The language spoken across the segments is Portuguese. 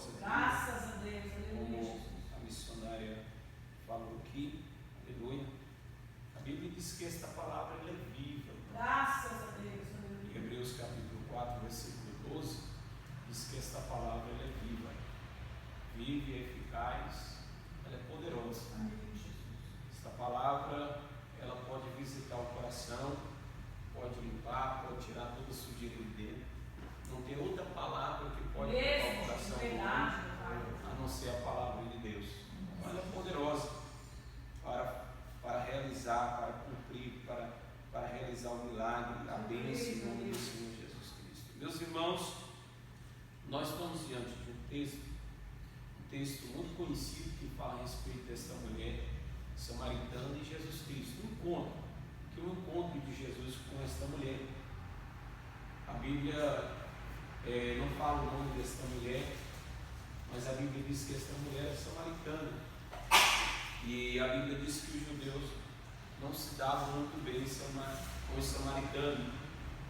poderosa. Graças a Deus, aleluia. Como a missionária falou aqui, aleluia. A Bíblia diz que esta palavra ela é viva. Graças a Deus, aleluia. Em Hebreus capítulo 4, versículo 12, diz que esta palavra ela é viva. Viva e eficaz, ela é poderosa. Amém, Jesus. Esta palavra, ela pode visitar o coração, pode limpar, pode tirar toda a sujeira de dentro. Não tem outra palavra que pode limpar o coração do homem, a não ser a palavra de Deus. Então, ela é poderosa para realizar, para cumprir, para realizar o milagre, a bênção em nome do Senhor Jesus Cristo. Meus irmãos, nós estamos diante de um texto muito conhecido que fala a respeito dessa mulher samaritana e Jesus Cristo. Um encontro de Jesus com esta mulher. A Bíblia não fala o nome desta mulher, mas a Bíblia diz que esta mulher é samaritana. E a Bíblia diz que os judeus não se davam muito bem com os samaritanos,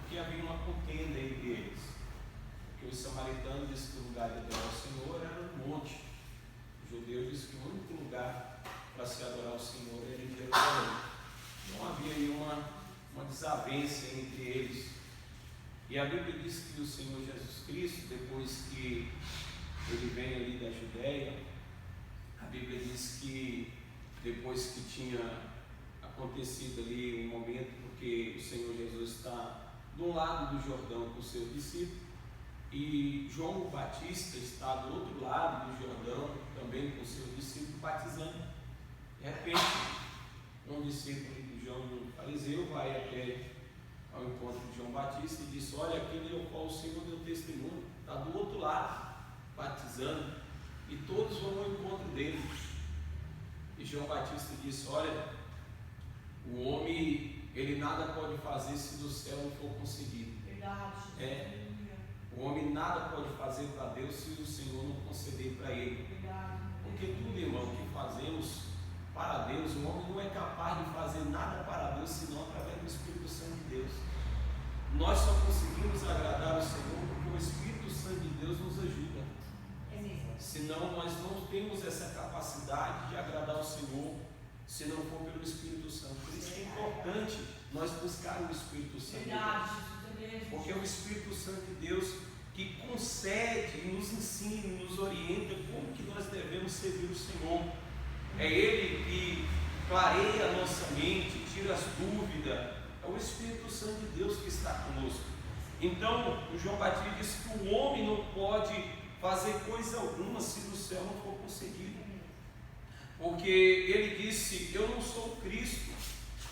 porque havia uma contenda entre eles. Porque os samaritanos disseram que o lugar de adorar o Senhor era no monte. Os judeus disseram que o único lugar para se adorar o Senhor era em Jerusalém. Então havia aí uma desavença entre eles. E a Bíblia diz que o Senhor Jesus Cristo, depois que ele vem ali da Judéia, a Bíblia diz que depois que tinha acontecido ali um momento, porque o Senhor Jesus está do lado do Jordão com os seus discípulos, e João Batista está do outro lado do Jordão, também com os seus discípulos, batizando. De repente, um discípulo de João, um fariseu, vai até ao encontro de João Batista e disse: olha, aquele ao qual o Senhor deu testemunho, está do outro lado, batizando, e todos vão ao encontro dele. E João Batista disse: olha, o homem, ele nada pode fazer se do céu não for concedido. Verdade. O homem nada pode fazer para Deus se o Senhor não conceder para ele. Verdade. Porque tudo, irmão, que fazemos para Deus, o homem não é capaz de fazer nada para Deus senão através do Espírito Santo de Deus. Nós só conseguimos agradar o Senhor porque o Espírito Santo de Deus nos ajuda. Senão nós não temos essa capacidade de agradar o Senhor se não for pelo Espírito Santo. Por isso que é importante nós buscarmos o Espírito Santo de Deus. Porque é o Espírito Santo de Deus que concede, nos ensina, nos orienta como que nós devemos servir o Senhor. É Ele que clareia a nossa mente, tira as dúvidas. É o Espírito Santo de Deus que está conosco. Então, o João Batista diz que o homem não pode fazer coisa alguma se do céu não for concedido. Porque ele disse: eu não sou Cristo,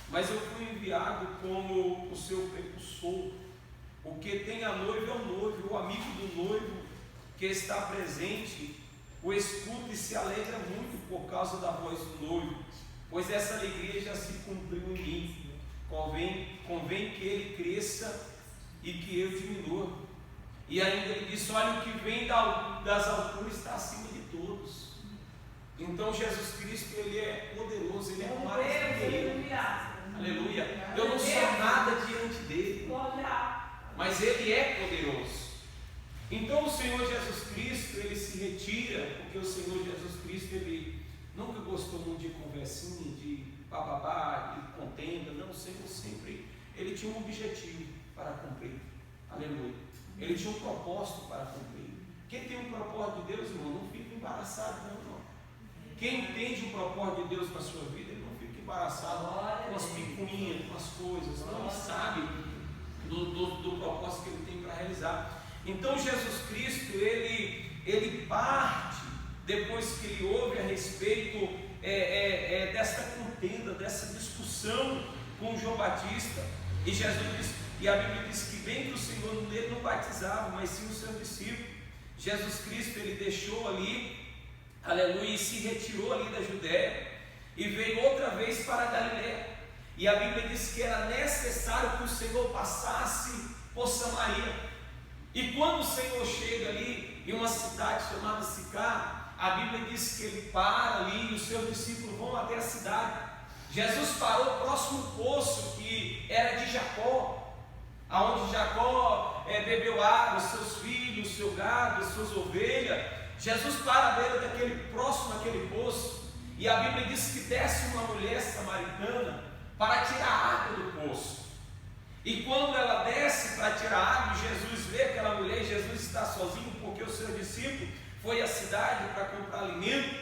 mas eu fui enviado como o seu precursor. O que tem a noiva é o noivo, o amigo do noivo que está presente o escuta e se alegra muito por causa da voz do noivo, pois essa alegria já se cumpriu em mim. Convém que ele cresça e que eu diminua. E ainda ele disse: olha, o que vem das alturas está acima de todos. Então Jesus Cristo, ele é poderoso, ele é mais poderoso. Aleluia. Eu não sou nada diante dele, mas ele é poderoso. Então o Senhor Jesus Cristo, ele se retira, porque o Senhor Jesus Cristo, ele nunca gostou muito de conversinha, de bababá, de contenda. Não, o Senhor sempre, ele tinha um objetivo para cumprir. Aleluia. Ele tinha um propósito para cumprir. Quem tem um propósito de Deus, irmão, não fica embaraçado não. Quem entende o propósito de Deus na sua vida, ele não fica embaraçado com as picuinhas, com as coisas. Não, ele sabe do propósito que ele tem para realizar. Então Jesus Cristo, ele parte, depois que ele ouve a respeito desta contenda, dessa discussão com João Batista, e Jesus diz, e a Bíblia diz que bem que o Senhor nele não batizava, mas sim o seu discípulo. Jesus Cristo, ele deixou ali, aleluia, e se retirou ali da Judéia, e veio outra vez para a Galiléia, e a Bíblia diz que era necessário que o Senhor passasse por Samaria. E quando o Senhor chega ali em uma cidade chamada Sicar, a Bíblia diz que ele para ali e os seus discípulos vão até a cidade. Jesus parou próximo ao poço que era de Jacó, aonde Jacó bebeu água, seus filhos, seu gado, suas ovelhas, Jesus para à beira próximo àquele poço, e a Bíblia diz que desce uma mulher samaritana para tirar água do poço. E quando ela desce para tirar água, Jesus vê aquela mulher, Jesus está sozinho porque o seu discípulo foi à cidade para comprar alimento.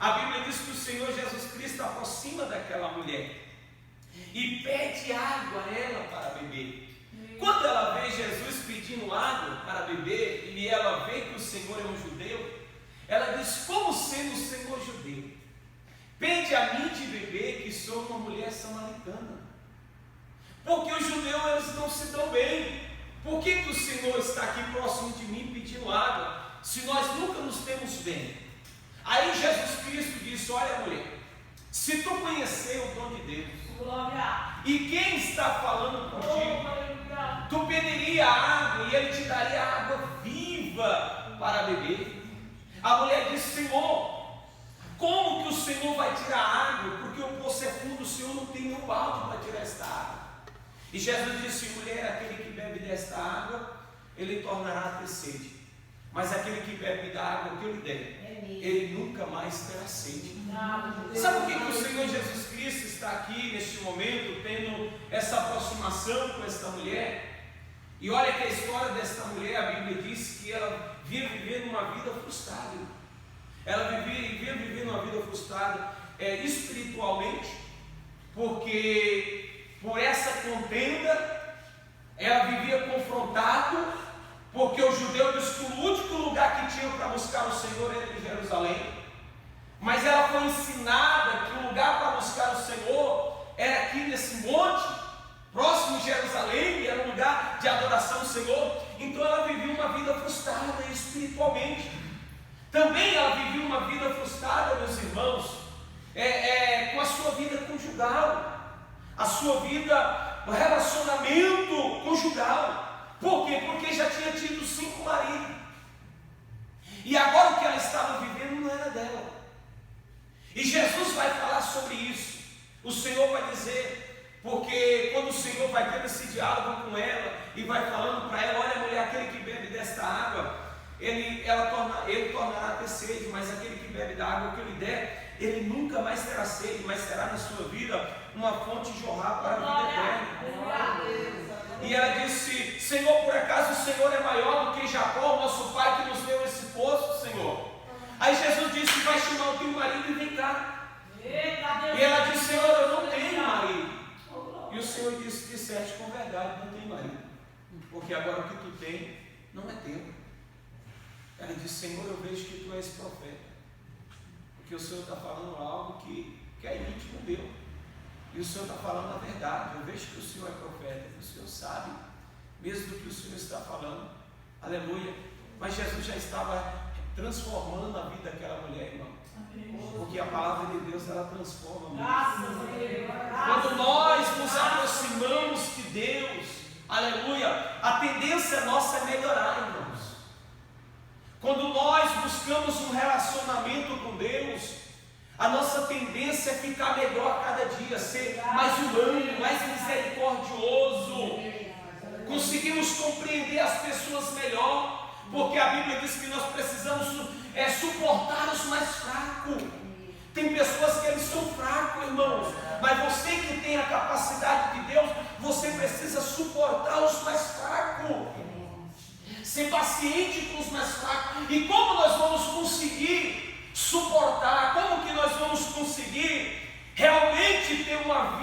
A Bíblia diz que o Senhor Jesus Cristo aproxima daquela mulher e pede água a ela para beber. Quando ela vê Jesus pedindo água para beber, e ela vê que o Senhor é um judeu, ela diz: como sendo o Senhor judeu, pede a mim de beber, que sou uma mulher samaritana? Porque os judeus, eles não se dão bem. Por que o Senhor está aqui próximo de mim pedindo água, se nós nunca nos temos bem? Aí Jesus Cristo disse: olha, mulher, se tu conhecer o dom de Deus, Glória. E quem está falando contigo, tu pediria água e ele te daria água viva para beber. A mulher disse: Senhor, como que o Senhor vai tirar água? Porque o poço é fundo, o Senhor não tem nenhum balde para tirar esta água. E Jesus disse: mulher, aquele que bebe desta água, ele tornará a ter sede. Mas aquele que bebe da água que eu lhe der, ele nunca mais terá sede. Sabe por que o Senhor Jesus Cristo está aqui neste momento, tendo essa aproximação com esta mulher? E olha que a história desta mulher, a Bíblia diz que ela vinha vivendo uma vida frustrada. Ela vinha vivendo uma vida frustrada espiritualmente, porque por essa contenda ela vivia confrontada. Porque o judeu disse que o único lugar que tinha para buscar o Senhor era em Jerusalém. Mas ela foi ensinada que o lugar para buscar o Senhor era aqui nesse monte, próximo de Jerusalém, era um lugar de adoração ao Senhor. Então ela vivia uma vida frustrada espiritualmente. Também ela vivia uma vida frustrada, meus irmãos, com a sua vida conjugal, a sua vida, o relacionamento conjugal. Por quê? Porque já tinha tido 5 maridos. E agora o que ela estava vivendo não era dela. E Jesus vai falar sobre isso. O Senhor vai dizer, porque quando o Senhor vai ter esse diálogo com ela e vai falando para ela: olha, mulher, aquele que bebe desta água, ele tornará a ter sede, mas aquele que bebe da água que eu lhe der, ele nunca mais terá sede, mas terá na sua vida uma fonte de jorrar para a vida eterna. E ela disse: Senhor, por acaso o Senhor é maior do que Jacó, nosso pai, que nos deu esse poço, Senhor? Aí Jesus disse: vai chamar o teu marido e vem cá. E ela disse: Senhor, eu não tenho marido. E o Senhor disse: disseste com verdade, não tenho marido, porque agora o que tu tem não é teu. Ela disse: Senhor, eu vejo que tu és profeta, porque o Senhor está falando algo que é íntimo meu. E o Senhor está falando a verdade. Eu vejo que o Senhor é profeta, que o Senhor sabe mesmo do que o Senhor está falando. Aleluia. Mas Jesus já estava transformando a vida daquela mulher, irmão. Porque a palavra de Deus, ela transforma. Quando nós nos aproximamos de Deus, aleluia, a tendência nossa é melhorar, irmãos. Quando nós buscamos um relacionamento com Deus, a nossa tendência é ficar melhor a cada dia, ser mais humano, mais misericordioso. Conseguimos compreender as pessoas melhor, porque a Bíblia diz que nós precisamos suportar os mais fracos. Tem pessoas que eles são fracos, irmãos, mas você que tem a capacidade de Deus, você precisa suportar os mais fracos, ser paciente com os mais fracos. E como nós vamos conseguir suportar, como que nós vamos conseguir realmente ter uma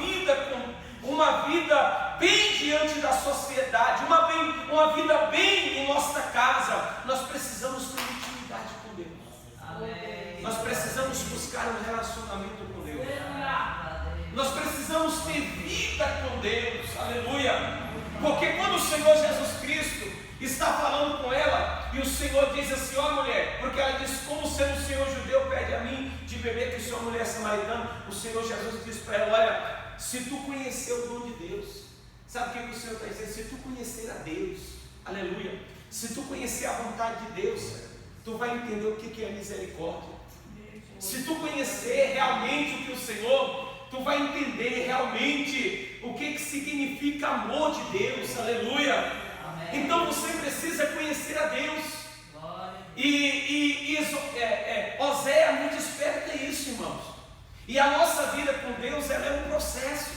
vida bem diante da sociedade, uma vida bem em nossa casa? Nós precisamos ter intimidade com Deus. Amém. Nós precisamos buscar um relacionamento com Deus. Nós precisamos ter vida com Deus. Aleluia. Porque quando o Senhor Jesus Cristo está falando com ela, e o Senhor diz assim: ó mulher, porque ela diz: como sendo o Senhor judeu pede a mim de beber, que sou uma mulher samaritana. O Senhor Jesus diz para ela: olha, se tu conhecer o dom de Deus, sabe o que o Senhor está dizendo? Se tu conhecer a Deus, aleluia, se tu conhecer a vontade de Deus, tu vai entender o que é misericórdia. Se tu conhecer realmente o que o Senhor, tu vai entender realmente o que significa amor de Deus, aleluia. Então você precisa conhecer a Deus e E a nossa vida com Deus, ela é um processo.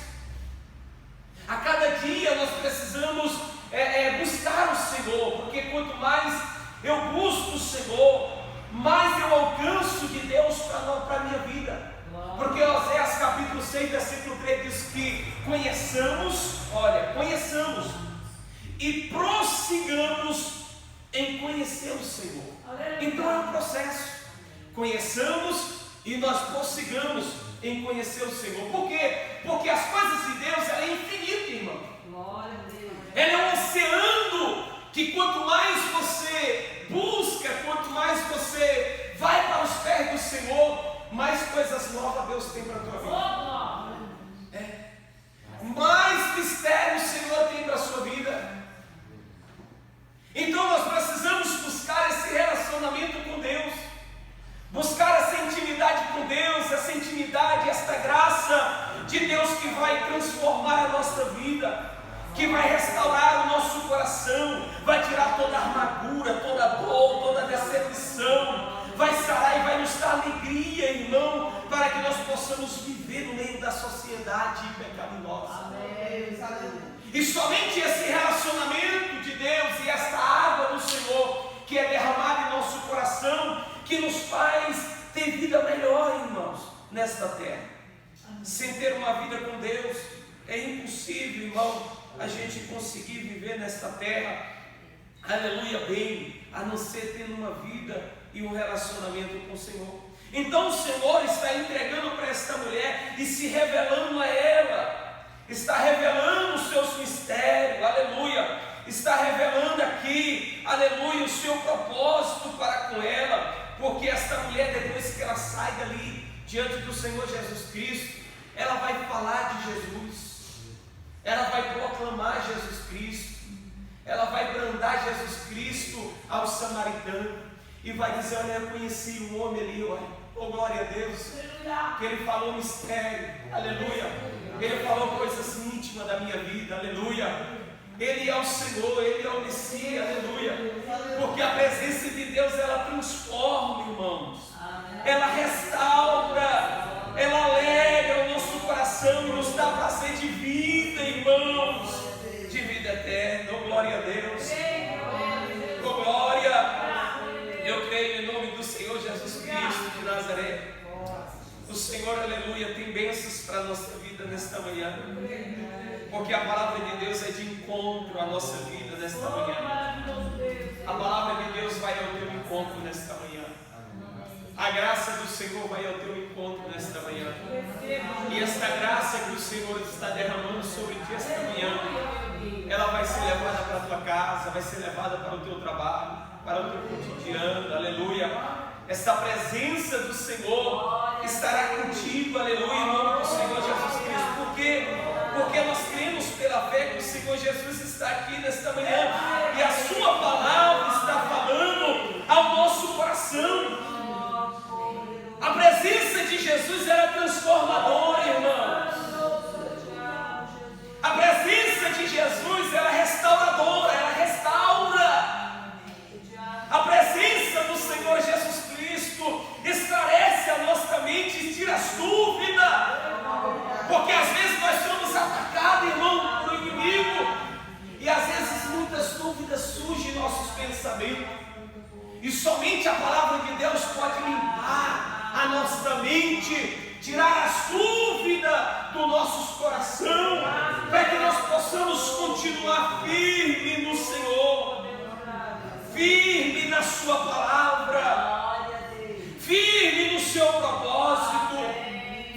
A cada dia nós precisamos buscar o Senhor, porque quanto mais eu busco o Senhor, mais eu alcanço de Deus para a minha vida. Porque Oséias capítulo 6, versículo 3 diz que conheçamos e prossigamos em conhecer o Senhor. Então é um processo. Conheçamos e nós prossigamos em conhecer o Senhor. Por quê? Porque as coisas de Deus, ela é infinita, irmão. Ela é um oceano que quanto mais você busca, quanto mais você vai para os pés do Senhor, mais coisas novas Deus tem para a tua vida. Mais mistério o Senhor tem para a sua vida. Então nós precisamos buscar esse relacionamento com Deus, buscar essa intimidade com Deus, essa intimidade, esta graça de Deus que vai transformar a nossa vida, que vai restaurar o nosso coração, vai tirar toda a amargura, toda a dor, toda a decepção, vai sarar e vai nos dar alegria, irmão, para que nós possamos viver no meio da sociedade pecaminosa. E somente esse relacionamento de Deus e esta água do Senhor que é derramada em nosso coração, que nos faz ter vida melhor, irmãos, nesta terra. Sem ter uma vida com Deus, é impossível, irmão, a gente conseguir viver nesta terra, aleluia, bem, a não ser tendo uma vida e um relacionamento com o Senhor. Então o Senhor está entregando para esta mulher e se revelando a ela, está revelando os seus mistérios, aleluia, está revelando aqui, aleluia, o seu propósito para com ela, porque esta mulher, depois que ela sai dali, diante do Senhor Jesus Cristo, ela vai falar de Jesus, ela vai proclamar Jesus Cristo, ela vai brandar Jesus Cristo ao samaritano, e vai dizer: olha, eu conheci um homem ali, olha, oh glória a Deus, que ele falou mistério, aleluia, ele falou coisas íntimas da minha vida, aleluia, ele é o Senhor, ele é o Messias, aleluia, porque a presença de Deus, ela transforma, irmãos, ela restaura, ela alegra o nosso coração e nos dá prazer de vida, irmãos, de vida eterna. Oh glória a Deus, oh glória. Eu creio em nome do Senhor Jesus Cristo de Nazaré. O Senhor, aleluia, tem bênçãos para a nossa vida nesta manhã, porque a palavra de Deus é de encontro à nossa vida nesta manhã. A palavra de Deus vai ao teu encontro nesta manhã. A graça do Senhor vai ao teu encontro nesta manhã. E esta graça que o Senhor está derramando sobre ti esta manhã, ela vai ser levada para a tua casa, vai ser levada para o teu trabalho, para o teu cotidiano, aleluia. Esta presença do Senhor estará contigo, aleluia, em nome do Senhor Jesus Cristo. Por quê? Porque nós cremos pela fé que o Senhor Jesus está aqui nesta manhã e a sua palavra está falando ao nosso coração. A presença de Jesus era transformadora, irmãos. A presença de Jesus era restauradora, ela restaura. A presença do Senhor Jesus Cristo esclarece a nossa mente e tira as dúvidas, porque às vezes nós somos atacados, irmão, por um inimigo, e às vezes muitas dúvidas surgem em nossos pensamentos, e somente a palavra de Deus pode limpar a nossa mente, tirar as dúvidas do nosso coração, para que nós possamos continuar firme no Senhor, firme na sua palavra, firme no seu propósito,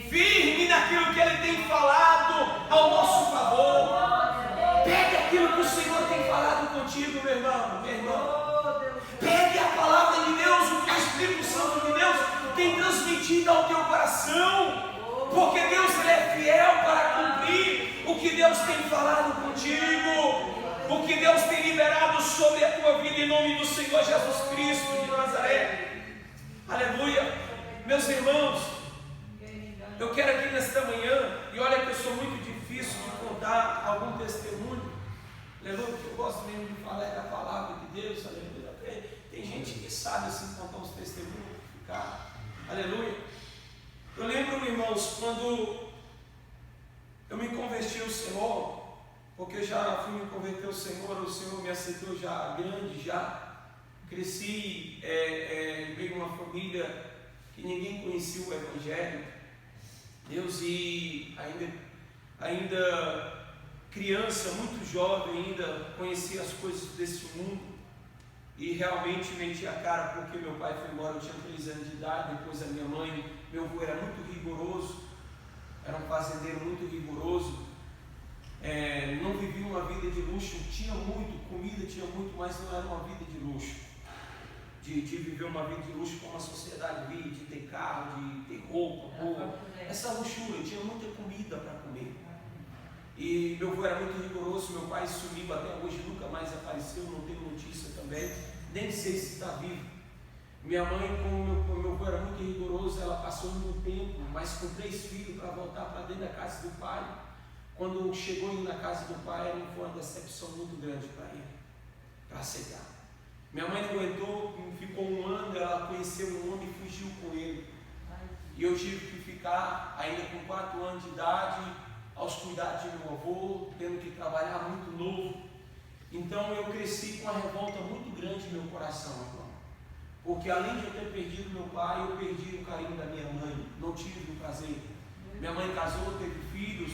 firme naquilo que Ele tem falado ao nosso favor. Pegue aquilo que o Senhor tem falado contigo, meu irmão, minha irmã. Pegue a palavra de Deus, o que o Espírito Santo de Deus tem transmitido ao teu coração, porque Deus Ele é fiel para cumprir o que Deus tem falado contigo, o que Deus tem liberado sobre a tua vida, em nome do Senhor Jesus Cristo de Nazaré. Aleluia. Meus irmãos, eu quero aqui nesta manhã, e olha que eu sou muito difícil de contar algum testemunho, aleluia, porque eu gosto mesmo de falar da palavra de Deus, aleluia. Tem gente que sabe assim contar os testemunhos, cara, aleluia. Eu lembro, irmãos, quando eu me converti ao Senhor, porque eu já fui me converter ao Senhor, o Senhor me aceitou já grande, já cresci em meio a uma família que ninguém conhecia o Evangelho. Deus, e ainda criança, muito jovem, ainda conhecia as coisas desse mundo. E realmente meti a cara porque meu pai foi embora, eu tinha 3 anos de idade, depois a minha mãe, meu avô era muito rigoroso, era um fazendeiro muito rigoroso, não vivia uma vida de luxo, tinha muito, comida tinha muito, mas não era uma vida de luxo, de viver uma vida de luxo como a sociedade vive, de ter carro, de ter roupa, essa luxúria, tinha muita comida para comer. E meu avô era muito rigoroso, meu pai sumiu até hoje, nunca mais apareceu, não tenho notícia também, nem sei se está vivo. Minha mãe, como meu avô era muito rigoroso, ela passou um tempo, mas com 3 filhos para voltar para dentro da casa do pai. Quando chegou na casa do pai, não foi uma decepção muito grande para ele, para aceitar. Minha mãe não aguentou, ficou 1 ano, ela conheceu um homem e fugiu com ele. E eu tive que ficar, ainda com 4 anos de idade, aos cuidados de meu avô, tendo que trabalhar muito novo. Então eu cresci com uma revolta muito grande no meu coração, irmão. Porque além de eu ter perdido meu pai, eu perdi o carinho da minha mãe, não tive o prazer. Minha mãe casou, teve filhos,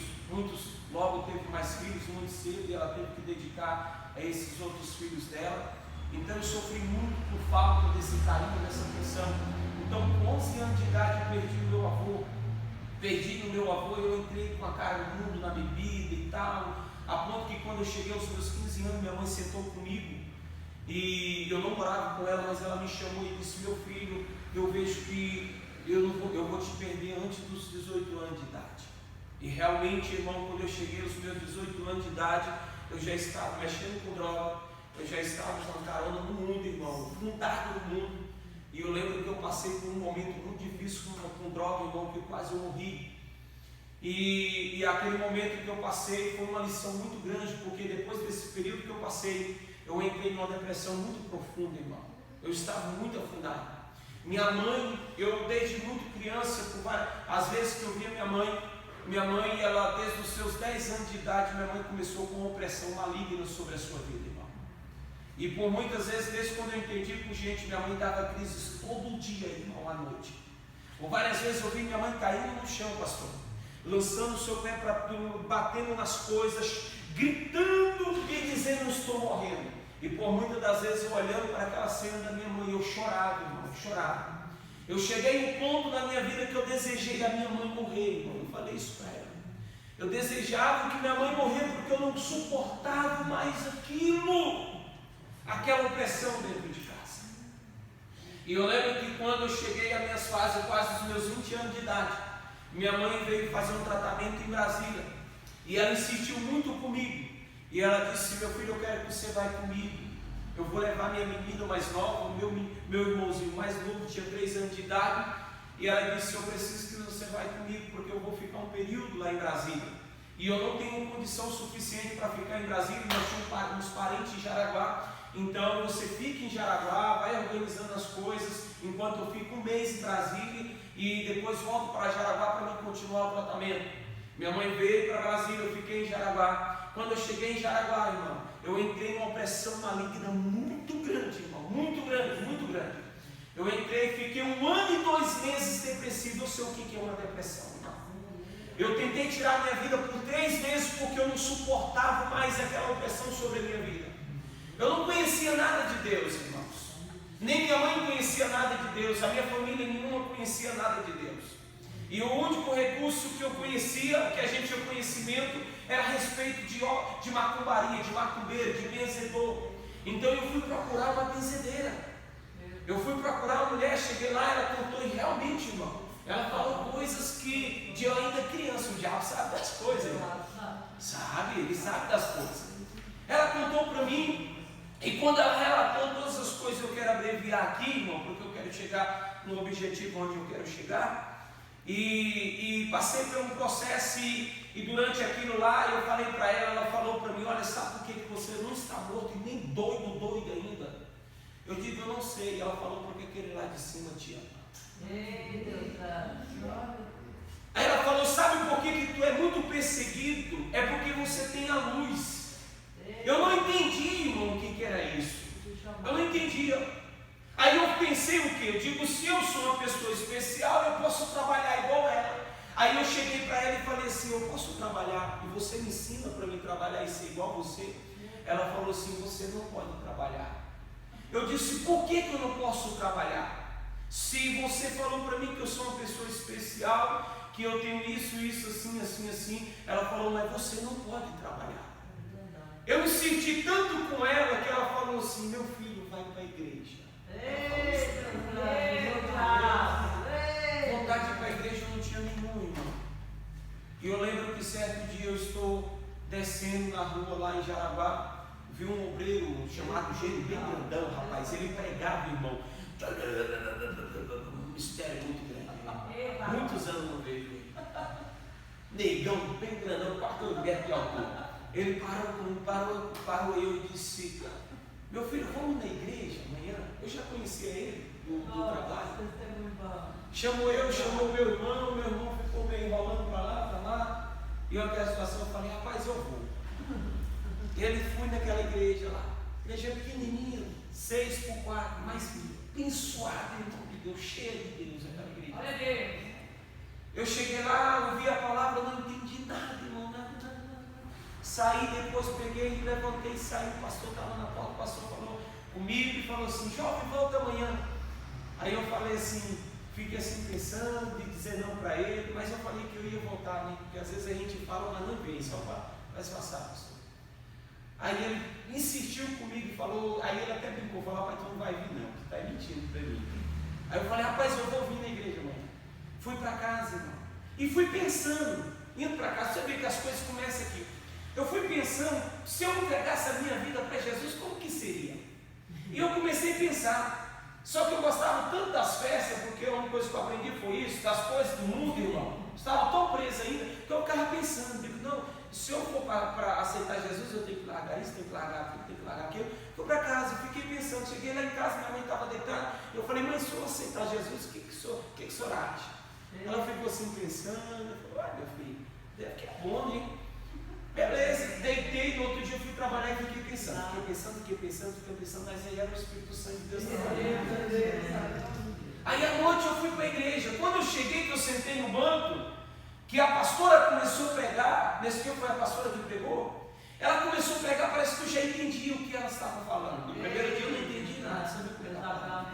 logo teve mais filhos, muito cedo, e ela teve que dedicar a esses outros filhos dela. Então eu sofri muito por falta desse carinho, dessa atenção. Então com 11 anos de idade eu perdi o meu avô. Perdi o meu avô, eu entrei com a cara no mundo, na bebida e tal, a ponto que quando eu cheguei aos meus 15 anos, minha mãe sentou comigo, e eu não morava com ela, mas ela me chamou e disse: meu filho, eu vejo que eu vou te perder antes dos 18 anos de idade. E realmente, irmão, quando eu cheguei aos meus 18 anos de idade, eu já estava mexendo com droga, eu já estava com carona no mundo, irmão, fundado no mundo. E eu lembro que eu passei por um momento muito difícil com droga, irmão, que eu quase morri. E aquele momento que eu passei foi uma lição muito grande, porque depois desse período que eu passei, eu entrei numa depressão muito profunda, irmão. Eu estava muito afundado. Minha mãe, eu desde muito criança, às vezes que eu via minha mãe, ela desde os seus 10 anos de idade, minha mãe começou com uma opressão maligna sobre a sua vida, irmão. E por muitas vezes, desde quando eu entendi por gente, minha mãe dava crises todo dia, irmão, à noite. Por várias vezes eu vi minha mãe caindo no chão, pastor, lançando o seu pé para batendo nas coisas, gritando e dizendo: eu estou morrendo. E por muitas das vezes eu olhando para aquela cena da minha mãe, eu chorava, irmão, eu chorava. Eu cheguei a um ponto na minha vida que eu desejei a minha mãe morrer, irmão. Eu falei isso para ela. Eu desejava que minha mãe morresse porque eu não suportava mais aquela opressão dentro de casa. E eu lembro que quando eu cheguei às minhas fases, quase os meus 20 anos de idade, minha mãe veio fazer um tratamento em Brasília, e ela insistiu muito comigo, e ela disse: meu filho, eu quero que você vá comigo, eu vou levar minha menina mais nova, meu irmãozinho mais novo, tinha 3 anos de idade, e ela disse: eu preciso que você vá comigo, porque eu vou ficar um período lá em Brasília, e eu não tenho condição suficiente para ficar em Brasília, nós tínhamos uns parentes em Jaraguá. Então você fica em Jaraguá, vai organizando as coisas, enquanto eu fico 1 mês em Brasília e depois volto para Jaraguá para mim continuar o tratamento. Minha mãe veio para Brasília, eu fiquei em Jaraguá. Quando eu cheguei em Jaraguá, irmão, eu entrei numa opressão maligna muito grande, irmão, muito grande, muito grande. Eu entrei, fiquei 1 ano e 2 meses depressivo. Eu sei o que é uma depressão, irmão. Eu tentei tirar minha vida por 3 meses porque eu não suportava mais aquela opressão sobre a minha vida. Eu não conhecia nada de Deus, irmãos. Nem minha mãe conhecia nada de Deus. A minha família nenhuma conhecia nada de Deus. E o único recurso que eu conhecia, que a gente tinha conhecimento, era a respeito de macumbaria, de macumbeiro, de benzedor. Então eu fui procurar uma benzedeira. Eu fui procurar uma mulher, cheguei lá, ela contou, e realmente, irmão, ela falou coisas que de eu ainda criança, o diabo sabe das coisas, irmão. Sabe, ele sabe das coisas. Ela contou para mim. E quando ela relatou todas as coisas, eu quero abreviar aqui, irmão, porque eu quero chegar no objetivo onde eu quero chegar. E passei por um processo e durante aquilo lá, eu falei para ela falou para mim: olha, sabe por que você não está morto e nem doido ainda? Eu digo: eu não sei. Ela falou: porque aquele lá de cima te ama. Ei, Deus, Aí ela falou, sabe por que tu é muito perseguido? É porque você tem a luz. Eu não entendi, irmão, o que era isso. Eu não entendia. Aí eu pensei o quê? Eu digo, se eu sou uma pessoa especial, eu posso trabalhar igual ela. Aí eu cheguei para ela e falei assim, eu posso trabalhar e você me ensina para mim trabalhar e ser igual a você? Ela falou assim, você não pode trabalhar. Eu disse, por que eu não posso trabalhar? Se você falou para mim que eu sou uma pessoa especial, que eu tenho isso, assim, assim, assim. Ela falou, mas você não pode trabalhar. Eu me senti tanto com ela que ela falou assim, meu filho vai para a igreja. Vontade de ir para a igreja eu não tinha nenhuma, irmão. E eu lembro que certo dia eu estou descendo na rua lá em Jaraguá, vi um obreiro chamado Gênio, bem grandão, rapaz. Ele pregava, irmão, um mistério muito grande. Muitos anos não vejo ele. Negão, bem grandão, 4 metros de altura. Ele parou eu e disse, meu filho, vamos na igreja amanhã? Eu já conhecia ele do trabalho. Chamou meu irmão ficou meio enrolando para lá. E eu naquela situação eu falei, rapaz, eu vou. Ele fui naquela igreja lá, igreja pequenininha, 6x4, mas abençoada em nome de Deus, cheia de Deus aquela igreja. Olha Deus. Eu cheguei lá, ouvi a palavra, não entendi nada, irmão, nada. Saí, depois peguei, levantei, saí, o pastor estava na porta, o pastor falou comigo e falou assim, jovem, volta amanhã. Aí eu falei assim, fiquei assim pensando, de dizer não para ele, mas eu falei que eu ia voltar, né? Porque às vezes a gente fala, mas não vem, só vai se passar, pastor. Aí ele insistiu comigo e falou, aí ele até brincou, falou, rapaz, tu não vai vir não, tu está mentindo para mim. Aí eu falei, rapaz, eu vou vir na igreja amanhã. Fui para casa, irmão, e fui pensando, indo para casa, você vê que as coisas começam aqui. Eu fui pensando, se eu entregasse a minha vida para Jesus, como que seria? E eu comecei a pensar, só que eu gostava tanto das festas, porque a única coisa que eu aprendi foi isso, das coisas do mundo, irmão. Estava tão preso ainda, que eu ficava pensando, digo, não, se eu for para aceitar Jesus, eu tenho que largar isso, tenho que largar aquilo, tenho que largar aquilo. Fui para casa, fiquei pensando, cheguei lá em casa, minha mãe estava deitada, eu falei, mãe, se eu aceitar Jesus, o que o senhor acha? Ela ficou assim pensando, eu falei, meu filho, deve que é bom, né? Beleza, deitei, no outro dia eu fui trabalhar e fiquei pensando, mas aí era o Espírito Santo de Deus trabalhando. Aí à noite eu fui para a igreja, quando eu cheguei, que eu sentei no banco, que a pastora começou a pregar, nesse dia foi a pastora que pregou, ela começou a pregar, parece que eu já entendi o que ela estava falando. No primeiro dia eu não entendi nada, sabe o que ela estava falando?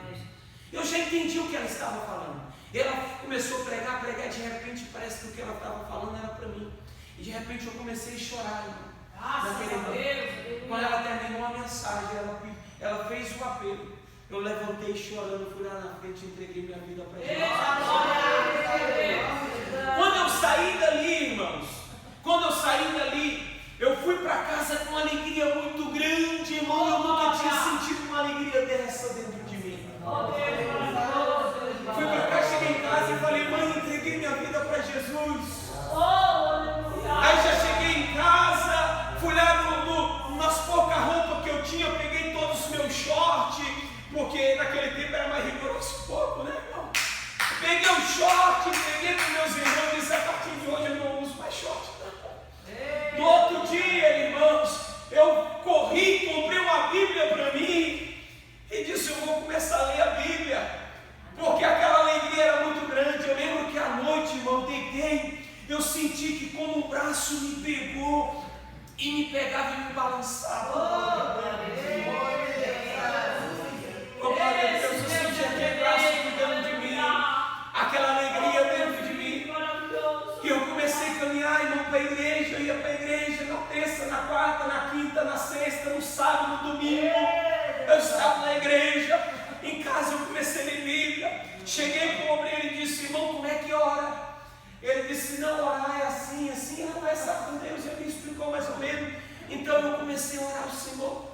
Eu já entendi o que ela estava falando. Ela começou a pregar, e de repente parece que o que ela estava falando era para mim. E de repente eu comecei a chorar, quando ela terminou a mensagem, ela fez o apelo. Eu levantei chorando, fui lá na frente e entreguei minha vida para Jesus. Quando eu saí dali, irmãos, eu fui para casa com uma alegria muito grande, irmão. Eu nunca tinha sentido uma alegria dessa dentro de mim. Fui para cá, cheguei em casa e falei, mãe, entreguei minha vida para Jesus. Aí já cheguei em casa, fui lá nas poucas roupas que eu tinha, peguei todos os meus shorts, porque naquele tempo era mais rigoroso pouco, né, irmão? Peguei o short, peguei para meus irmãos e disse, a partir de hoje eu não uso mais short. No outro dia, irmãos, eu corri, comprei uma Bíblia para mim e disse, eu vou começar a ler a Bíblia, porque aquela alegria era muito grande. Eu lembro que à noite, irmão, deitei, eu senti que como um braço me pegou e me pegava e me balançava. Oh, Pai, Deus, eu senti aquele braço cuidando de mim, aquela alegria dentro de mim. E eu comecei a caminhar, irmão, para a igreja. Eu ia para a igreja na terça, na quarta, na quinta, na sexta, no sábado, no domingo. Eu estava na igreja. Em casa eu comecei a ler Bíblia. Cheguei para o obreiro e disse, irmão, como é que ora? Ele disse, não, orar é assim, assim. Eu conversava com Deus, ele me explicou mais ou menos. Então eu comecei a orar ao Senhor.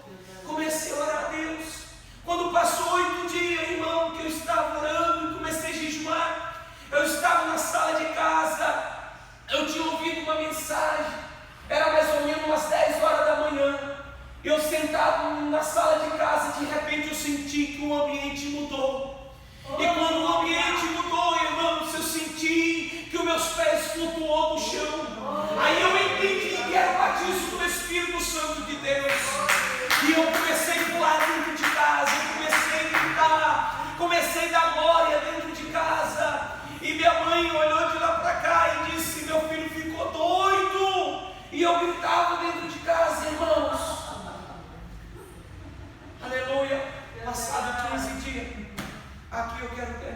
Comecei a orar a Deus. Quando passou 8 dias, irmão, que eu estava orando e comecei a jejuar, eu estava na sala de casa, eu tinha ouvido uma mensagem, era mais ou menos umas 10 horas da manhã, eu sentado na sala de casa, de repente eu senti que o ambiente mudou. E quando o ambiente mudou, irmãos, eu senti que os meus pés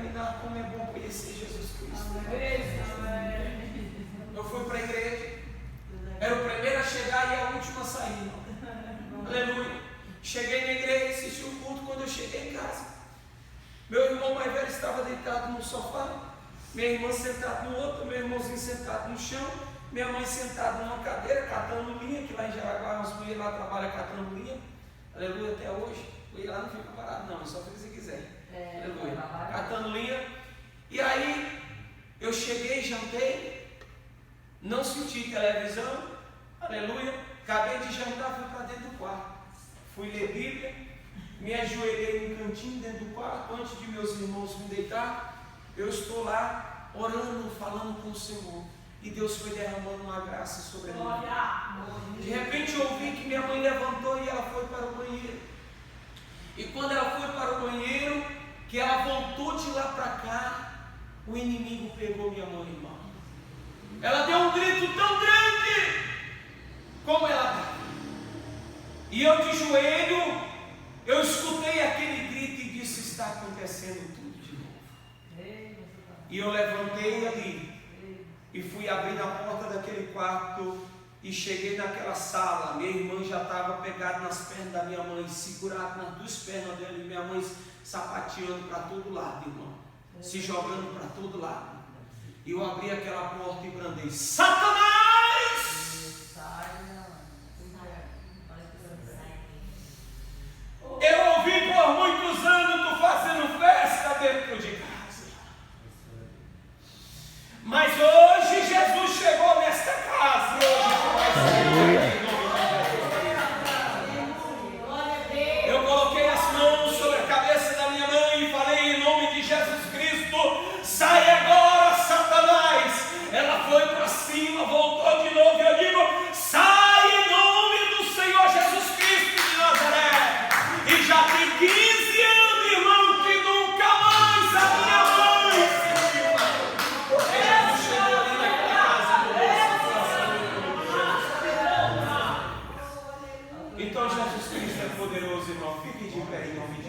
terminar, como é bom conhecer Jesus Cristo. Amém. Eu fui para a igreja, era o primeiro a chegar e a última a sair. Aleluia. Cheguei na igreja, assisti o culto. Quando eu cheguei em casa, meu irmão mais velho estava deitado no sofá, minha irmã sentada no outro, meu irmãozinho sentado no chão, minha mãe sentada numa cadeira, catando linha, que lá em Jaraguá, as mulheres lá trabalham catando linha. Aleluia, até hoje. O lá não fica parado não, é só fazer se quiser. Aleluia. Catando linha. E aí, eu cheguei, jantei, não senti televisão, aleluia. Acabei de jantar, fui para dentro do quarto. Fui ler Bíblia, me ajoelhei no cantinho dentro do quarto, antes de meus irmãos me deitar. Eu estou lá, orando, falando com o Senhor. E Deus foi derramando uma graça sobre mim. De repente eu ouvi que minha mãe levantou e ela foi para o banheiro. E quando ela foi para o banheiro, que ela voltou de lá para cá, o inimigo pegou minha mãe, irmão. Ela deu um grito tão grande como ela estava. E eu de joelho, eu escutei aquele grito e disse: está acontecendo tudo de novo. E eu levantei ali e fui abrir a porta daquele quarto e cheguei naquela sala. Minha irmã já estava pegada nas pernas da minha mãe, segurada nas duas pernas dela, e minha mãe sapateando para todo lado, irmão, se jogando para todo lado. E eu abri aquela porta e brandei: Satanás! Eu ouvi por muitos anos tu fazendo festa dentro de casa, mas hoje Jesus chegou nesta casa e hoje tu vai ser. Eu coloquei as mãos sobre a cabeça da minha mãe e falei em nome de Jesus Cristo: sai agora, Satanás! Ela foi para cima, voltou de novo e eu digo: sai em nome do Senhor Jesus Cristo de Nazaré! E já tem 15 anos, irmão, que nunca mais a minha mãe sentiu nada. Porque Jesus chegou ali naquela casa e mudou a situação. Então Jesus Cristo é poderoso, irmão. Fique de pé em nome de